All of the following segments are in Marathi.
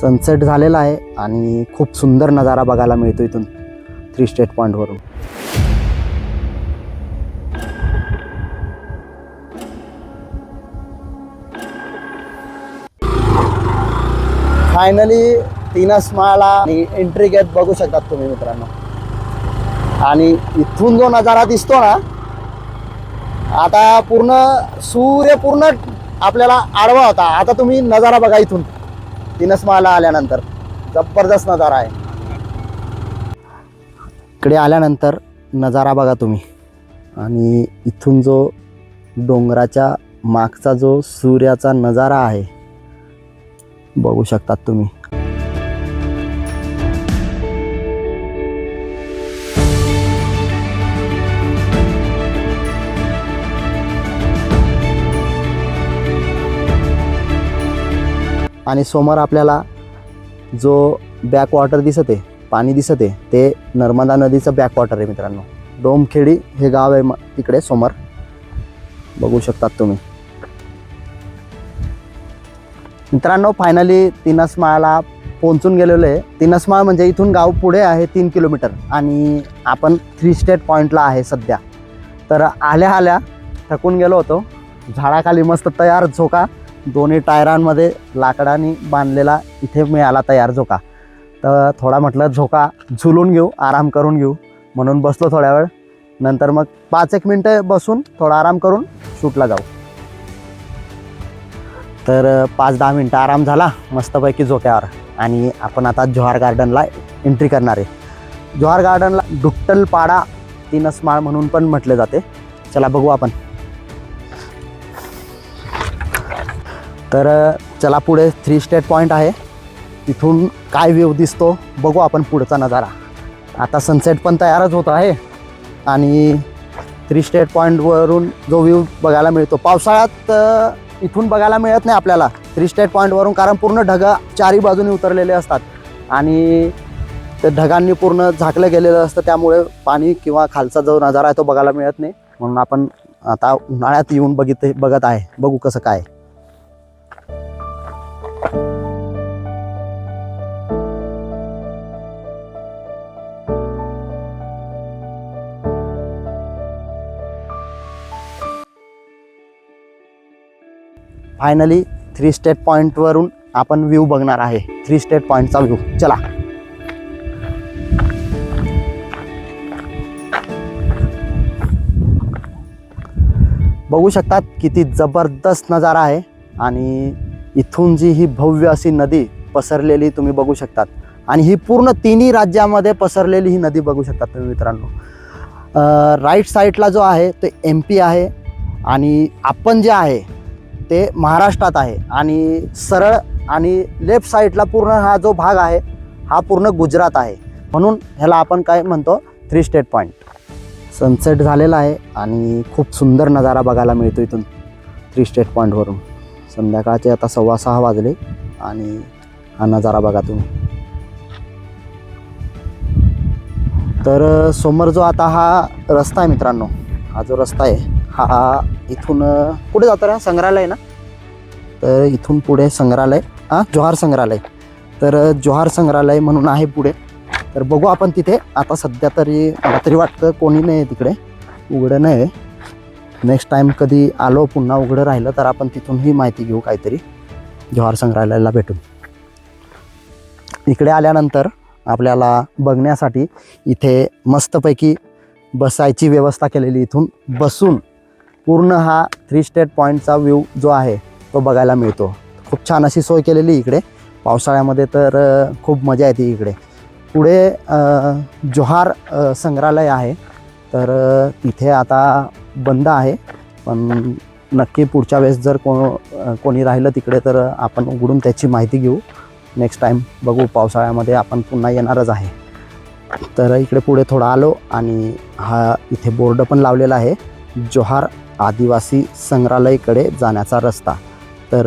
सनसेट झालेला आहे आणि खूप सुंदर नजारा बघायला मिळतो इथून 3 स्टेट पॉईंटवरून. फायनली तीनसमाळला एंट्री गेट बघू शकतात तुम्ही मित्रांनो. आणि इथून जो नजारा दिसतो ना, आता पूर्ण सूर्य पूर्ण आपल्याला आडवा होता. आता तुम्ही नजारा बघा इथून तीनसमाळला आल्यानंतर जबरदस्त नजारा आहे. इकडे आल्यानंतर नजारा बघा तुम्ही. आणि इथून जो डोंगराच्या मागचा जो सूर्याचा नजारा आहे बघू शकतात तुम्ही. आणि समोर आपल्याला जो बॅक वॉटर दिसत आहे, पाणी दिसत आहे, ते नर्मदा नदीचं बॅक वॉटर आहे मित्रांनो. डोमखेडी हे गाव आहे तिकडे समोर बघू शकतात तुम्ही. मित्रांनो फायनली तीनसमाळला पोहोचून गेलेलो आहे. तीनसमाळ म्हणजे इथून गाव पुढे आहे 3 किलोमीटर आणि आपण 3 स्टेट पॉईंटला आहे सध्या. तर आल्या आल्या थकून गेलो होतो. झाडाखाली मस्त तयार झोका, दोन्ही टायरांमध्ये लाकडाने बांधलेला इथे मिळाला तयार झोका. तर थोडा म्हटलं झोका झुलून घेऊ, आराम करून घेऊ म्हणून बसलो थोड्या वेळ. नंतर मग 5-1 मिनटं बसून थोडा आराम करून शूटला जाऊ. तर 5-10 मिनटं आराम झाला मस्तपैकी झोक्यावर आणि आपण आता जोहार गार्डनला एंट्री करणार आहे. जोहार गार्डनला दुट्टलपाडा तीनसमाळ म्हणून पण म्हटले जाते. चला बघू आपण. तर चला पुढे 3 स्टेट पॉईंट आहे. तिथून काय व्ह्यू दिसतो बघू आपण पुढचा नजारा. आता सनसेट पण तयारच होत आहे आणि 3 स्टेट पॉईंटवरून जो व्ह्यू बघायला मिळतो, पावसाळ्यात इथून बघायला मिळत नाही आपल्याला 3 स्टेट पॉईंटवरून, कारण पूर्ण ढगा चारी बाजूने उतरलेले असतात आणि ते ढगांनी पूर्ण झाकलं गेलेलं असतं. त्यामुळे पाणी किंवा खालचा जो नजारा आहे तो बघायला मिळत नाही. म्हणून आपण आता उन्हाळ्यात येऊन बघत आहे. बघू कसं काय. फायनली 3 स्टेट पॉईंटवरून आपण व्ह्यू बघणार आहे. 3 स्टेट पॉईंटचा व्ह्यू. चला. बघू शकतात किती जबरदस्त नजारा आहे आणि इथून जी ही भव्य अशी नदी पसरलेली तुम्ही बघू शकतात. आणि ही पूर्ण 3ही राज्यामध्ये पसरलेली ही नदी बघू शकतात तुम्ही मित्रांनो. राईट साईडला जो आहे ते MP आहे आणि आपण जे आहे ते महाराष्ट्रात आहे. आणि सरळ आणि लेफ्ट साईडला पूर्ण हा जो भाग आहे हा पूर्ण गुजरात आहे. म्हणून ह्याला आपण काय म्हणतो 3 स्टेट पॉईंट. सनसेट झालेला आहे आणि खूप सुंदर नजारा बघायला मिळतो इथून 3 स्टेट पॉईंटवरून. संध्याकाळचे आता 6:15 वाजले आणि हा नजारा बघा तुम्ही. तर समोर जो आता हा रस्ता आहे मित्रांनो, हा जो रस्ता आहे हा इथून पुढे जातो ना संग्रहालय ना, तर इथून पुढे संग्रहालय, जोहार संग्रहालय. तर जोहार संग्रहालय म्हणून आहे पुढे. तर बघू आपण तिथे. आता सध्या तरी मला तरी वाटतं कोणी नाही तिकडे, उघडं नाही. नेक्स्ट टाईम कधी आलो पुन्हा उघडं राहिलं तर आपण तिथूनही माहिती घेऊ काहीतरी. जोहार संग्रहालयाला भेटून. इकडे आल्यानंतर आपल्याला बघण्यासाठी इथे मस्तपैकी बसायची व्यवस्था केलेली. इथून बसून पूर्ण हा 3 स्टेट पॉईंटचा व्ह्यू जो आहे तो बघायला मिळतो. खूप छान अशी सोय केलेली इकडे. पावसाळ्यामध्ये तर खूप मजा येते इकडे. पुढे जोहार संग्रहालय आहे. तर तिथे आता बंद आहे, पण नक्की पुढच्या वेळेस जर कोणी राहिलं तिकडे तर आपण उघडून त्याची माहिती घेऊ. नेक्स्ट टाईम बघू. पावसाळ्यामध्ये आपण पुन्हा येणारच आहे. तर इकडे पुढे थोडं आलो आणि हा इथे बोर्ड पण लावलेला आहे, जोहार आदिवासी संग्रहालयाकडे जाण्याचा रस्ता. तर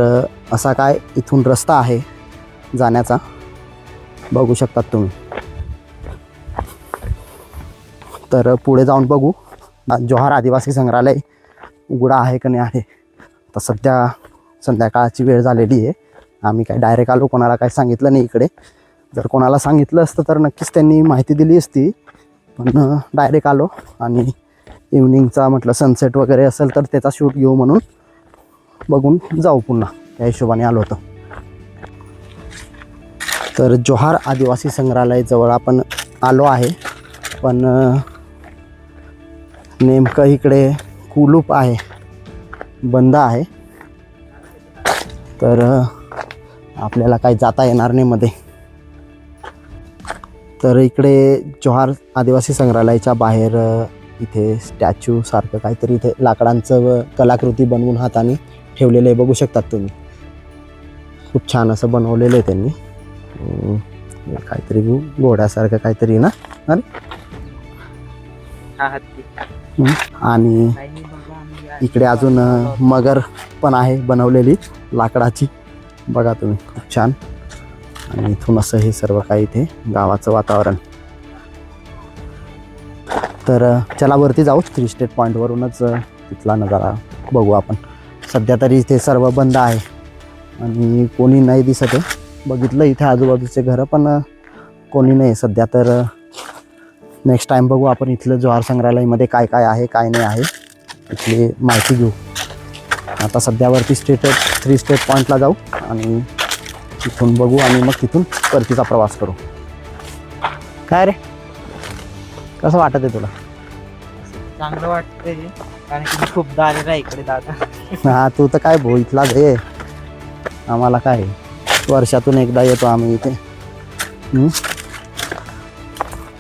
असा काय इथून रस्ता आहे जाण्याचा बघू शकतात तुम्ही. तर पुढे जाऊन बघू जोहार आदिवासी संग्रहालय उघडा आहे की नाही आहे. तर सध्या संध्याकाळची वेळ झालेली आहे आम्ही काय डायरेक्ट आलो, कोणाला काय सांगितलं नाही इकडे. जर कोणाला सांगितलं असतं तर नक्कीच त्यांनी माहिती दिली असती, पण डायरेक्ट आलो आणि इव्हनिंगचा म्हटलं सनसेट वगैरे असेल तर त्याचा शूट घेऊ म्हणून बघून जाऊ पुन्हा, त्या हिशोबाने आलो होतो. तर जोहार आदिवासी संग्रहालय जवळ आपण आलो आहे, पण नेमकं इकडे कुलूप आहे, बंद आहे, तर आपल्याला काही जाता येणार नाही मध्ये. तर इकडे जोहार आदिवासी संग्रहालयाच्या बाहेर इथे स्टॅच्यू सारखं काहीतरी इथे लाकडांचं कलाकृती बनवून हाताने ठेवलेलं आहे, बघू शकतात तुम्ही. खूप छान असं बनवलेलं आहे त्यांनी. काहीतरी घोड्यासारखं काहीतरी ना, आणि इकडे अजून मगर पण आहे बनवलेली लाकडाची, बघा तुम्ही, खूप छान. आणि इथून असं हे सर्व काही इथे गावाचं वातावरण. तर चला वरती जाऊ, 3 स्टेट पॉईंटवरूनच तिथला नजारा बघू आपण. सध्या तरी इथे सर्व बंद आहे आणि कोणी नाही दिसत आहे. बघितलं इथे आजूबाजूचे घरं, पण कोणी नाही सध्या. तर नेक्स्ट टाईम बघू आपण इथलं जोहार संग्रहालयामध्ये काय काय आहे काय नाही आहे, इथली माहिती घेऊ. आता सध्यावरती 3 स्टेट पॉईंटला जाऊ आणि तिथून बघू आणि मग तिथून परतीचा प्रवास करू. काय रे, कसं वाटत आहे तुला? चांगलं वाटतंय, कारण की मी खूपदा आलेला आहे इकडे दादा. हा, तू तर काय भाऊ इथलाच आहे, आम्हाला काय वर्षातून एकदा येतो आम्ही इथे.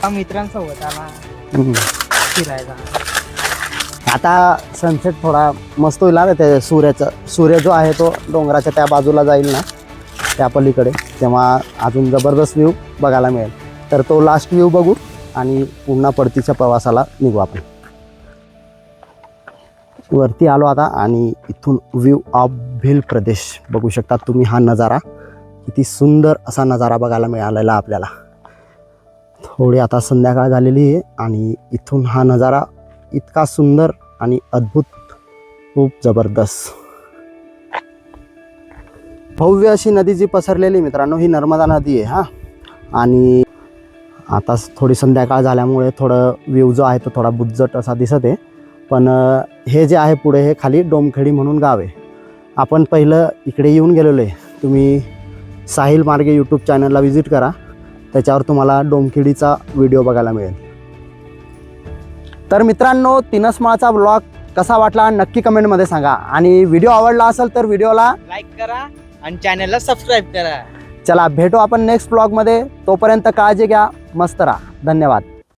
मित्रांसोबत आला फिरायला. आता सनसेट थोडा मस्त होईल ना, ते सूर्य जो आहे तो डोंगराच्या त्या बाजूला जाईल ना, त्या पलीकडे, तेव्हा अजून जबरदस्त व्ह्यू बघायला मिळेल. तर तो लास्ट व्ह्यू बघू आणि पुन्हा परतीच्या प्रवासाला निघू आपण. वरती आलो आता आणि इथून व्ह्यू ऑफ भील प्रदेश बघू शकता तुम्ही. हा नजारा किती सुंदर असा नजारा बघायला मिळालेला आपल्याला. थोडी आता संध्याकाळ झालेली आहे आणि इथून हा नजारा इतका सुंदर आणि अद्भुत, खूप जबरदस्त. भव्य अशी नदी जी पसरलेली मित्रांनो, ही नर्मदा नदी आहे. हा, आणि आता थोडी संध्याकाळ झाल्यामुळे थोडं व्ह्यू जो आहे तो थोडा बुज्जट असा दिसत आहे. पण हे जे आहे पुढे, हे खाली डोमखेडी म्हणून गाव आहे. आपण पहिलं इकडे येऊन गेलेलो आहे. तुम्ही साहिल मार्गे यूट्यूब चॅनलला व्हिजिट करा, त्याच्यावर तुम्हाला डोमखेडीचा व्हिडिओ बघायला मिळेल. तर मित्रांनो, तिनसमाळचा ब्लॉग कसा वाटला नक्की कमेंटमध्ये सांगा, आणि व्हिडिओ आवडला असेल तर व्हिडिओला लाईक करा आणि चॅनलला सबस्क्राईब करा. चला भेटू आपण नेक्स्ट ब्लॉगमध्ये. तोपर्यंत काळजी घ्या, मस्त राहा. धन्यवाद.